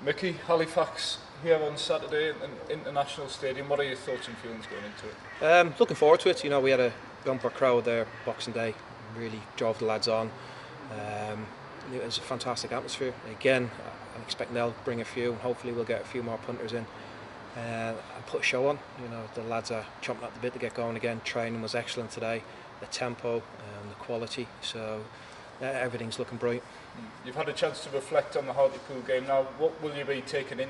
Micky, Halifax here on Saturday in International Stadium. What are your thoughts and feelings going into it? Looking forward to it. You know, we had a bumper crowd there Boxing Day. Really drove the lads on. It was a fantastic atmosphere. Again, I'm expecting they'll bring a few, and hopefully we'll get a few more punters in and put a show on. You know, the lads are chomping at the bit to get going again. Training was excellent today. The tempo and the quality. So everything's looking bright. You've had a chance to reflect on the Hartlepool game now. What will you be taking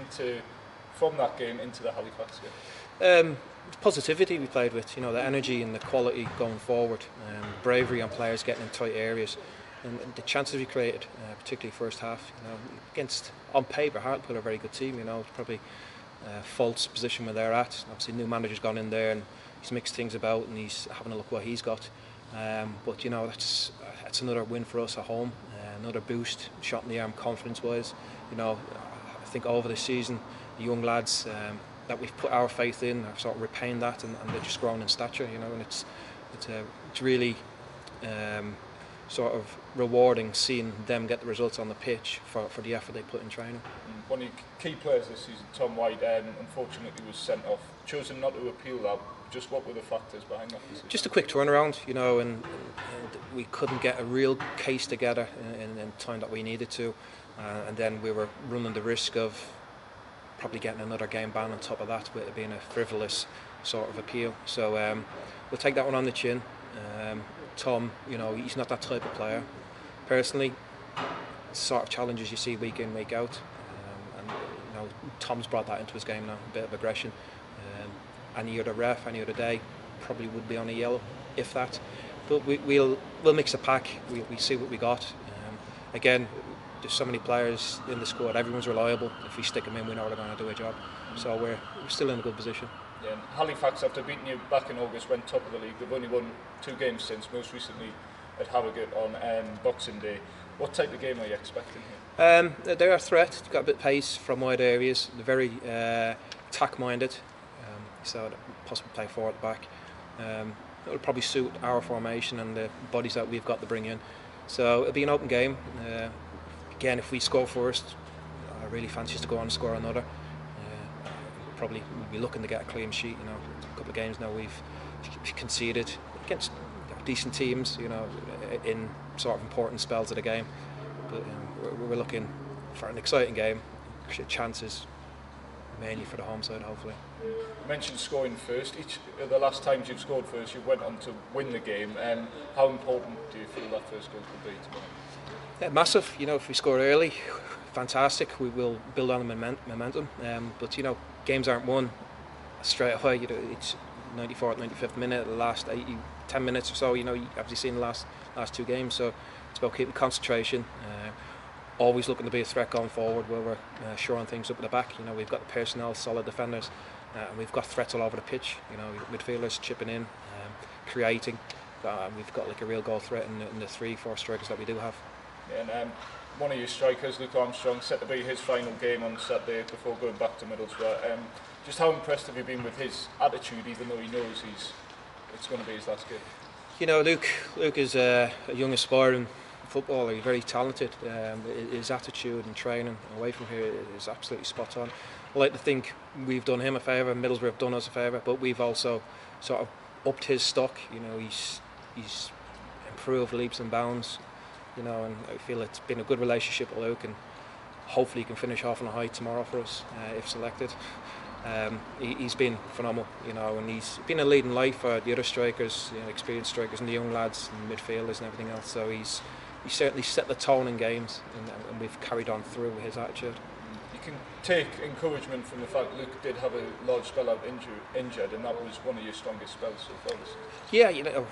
from that game into the Halifax game? The positivity we played with, you know, the energy and the quality going forward, bravery on players getting in tight areas, and the chances we created, particularly first half. You know, against on paper Hartlepool are a very good team. You know, it's probably a false position where they're at. Obviously, new manager's gone in there and he's mixed things about and he's having a look what he's got. But you know, that's another win for us at home, another boost, shot in the arm confidence-wise. You know, I think over the season, the young lads that we've put our faith in have sort of repaying that, and they're just grown in stature. You know, and it's really sort of rewarding seeing them get the results on the pitch for the effort they put in training. One of your key players this season, Tom White, unfortunately was sent off. Chosen not to appeal that. Just what were the factors behind that decision? Just a quick turnaround, you know, and we couldn't get a real case together in the time that we needed to, and then we were running the risk of probably getting another game ban on top of that, with it being a frivolous sort of appeal. So we'll take that one on the chin. Tom, you know, he's not that type of player. Personally, sort of challenges you see week in, week out, and you know, Tom's brought that into his game now, a bit of aggression. Any other ref, any other day, probably would be on a yellow, if that. But we'll mix a pack. We see what we got. Again, there's so many players in the squad. Everyone's reliable. If we stick them in, we know they're going to do a job. So we're still in a good position. Yeah, and Halifax, after beating you back in August, went top of the league. They've only won 2 games since, most recently at Harrogate on Boxing Day. What type of game are you expecting here? They're a threat. They've got a bit of pace from wide areas. They're very attack-minded. So possibly play forward at the back. It'll probably suit our formation and the bodies that we've got to bring in. So it'll be an open game. Again, if we score first, I really fancy us to go on and score another. Probably we'll be looking to get a clean sheet. You know, a couple of games now we've conceded against decent teams. You know, in sort of important spells of the game. But we're looking for an exciting game. Chances mainly for the home side, hopefully. You mentioned scoring first. Each of the last times you've scored first, you went on to win the game. How important do you feel that first goal could be tomorrow? Yeah, massive. You know, if we score early, fantastic. We will build on the momentum. But you know, games aren't won straight away. You know, it's 94th, 95th minute, the last 10 minutes or so. You know, you've obviously seen the last 2 games. So it's about keeping concentration. Always looking to be a threat going forward, where we're shoring things up at the back. You know, we've got the personnel, solid defenders, and we've got threats all over the pitch. You know, midfielders chipping in, creating. We've got like a real goal threat in the 3-4 strikers that we do have. Yeah, and one of your strikers, Luke Armstrong, set to be his final game on Saturday before going back to Middlesbrough. Just how impressed have you been with his attitude, even though he knows it's going to be his last game? You know, Luke is a young aspiring footballer. He's very talented. His attitude and training away from here is absolutely spot on. I like to think we've done him a favour, Middlesbrough have done us a favour, but we've also sort of upped his stock. You know, he's improved leaps and bounds. You know, and I feel it's been a good relationship with Luke, and hopefully he can finish off on a high tomorrow for us if selected. He's been phenomenal, you know, and he's been a leading light for the other strikers, you know, experienced strikers and the young lads and midfielders and everything else. So he's certainly set the tone in games, and we've carried on through with his attitude. You can take encouragement from the fact Luke did have a large spell out injured, and that was one of your strongest spells so far. Yeah, you know,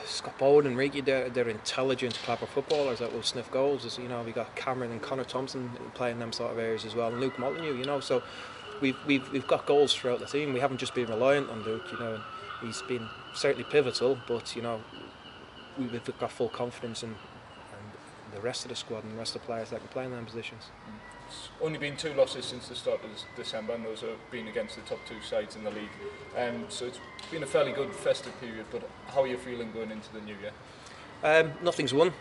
Scott Bowen and Ricky, they're intelligent, clever footballers that will sniff goals. As you know, we got Cameron and Connor Thompson playing them sort of areas as well, and Luke Molyneux, you know. So we've got goals throughout the team. We haven't just been reliant on Luke, you know. And he's been certainly pivotal, but you know, we've got full confidence in the rest of the squad and the rest of the players that can play in them positions. It's only been 2 losses since the start of December, and those have been against the top 2 sides in the league. So it's been a fairly good festive period, but how are you feeling going into the new year? Nothing's won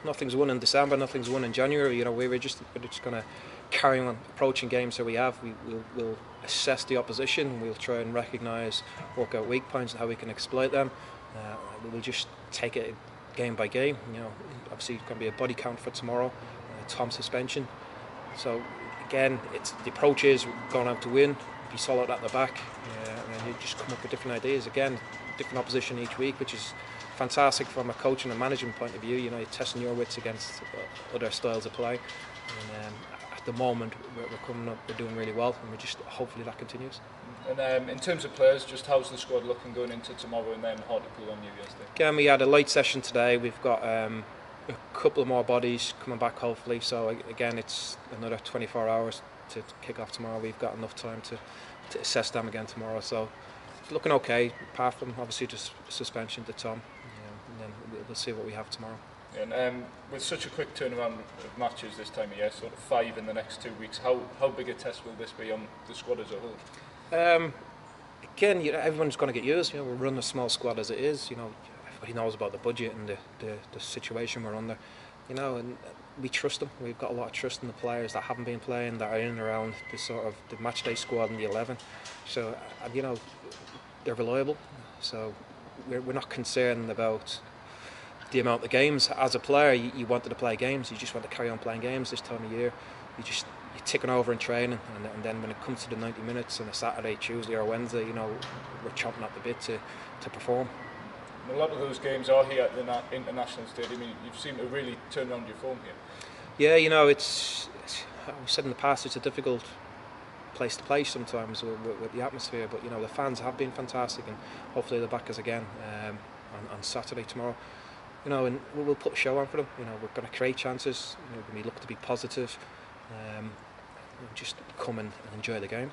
in December, nothing's won in January. You know, we're just going to carrying on approaching games that we have, we'll assess the opposition, we'll try and recognise, work out weak points and how we can exploit them. We'll just take it game by game. Obviously it's going to be a body count for tomorrow, Tom's suspension. So again, the approach is going out to win, be solid at the back, and then you just come up with different ideas. Again, different opposition each week, which is fantastic from a coaching and management point of view. You're testing your wits against other styles of play. And at the moment, we're doing really well, and we're just hopefully that continues. And in terms of players, just how's the squad looking going into tomorrow and then Hartlepool on New Year's Day? Again, we had a light session today. We've got a couple of more bodies coming back hopefully. So again, it's another 24 hours to kick off tomorrow. We've got enough time to assess them again tomorrow. So it's looking okay, apart from obviously just suspension to Tom. And then we'll see what we have tomorrow. And with such a quick turnaround of matches this time of year, sort of 5 in the next 2 weeks, how big a test will this be on the squad as a whole? Again, everyone's going to get used. We're running a small squad as it is. Everybody knows about the budget and the situation we're under. And we trust them. We've got a lot of trust in the players that haven't been playing, that are in and around the sort of the match day squad and the 11. So they're reliable. So we're not concerned about the amount of games. As a player, you wanted to play games. You just want to carry on playing games this time of year. You're ticking over in training, and then when it comes to the 90 minutes on a Saturday, Tuesday or Wednesday, we're chomping at the bit to perform. And a lot of those games are here at the International Stadium. You've seemed to really turn around your form here. Yeah, it's we said in the past, it's a difficult place to play sometimes with the atmosphere, but the fans have been fantastic, and hopefully they'll back us again on Saturday tomorrow. And we'll put a show on for them. We're going to create chances. We look to be positive. Just come and enjoy the game.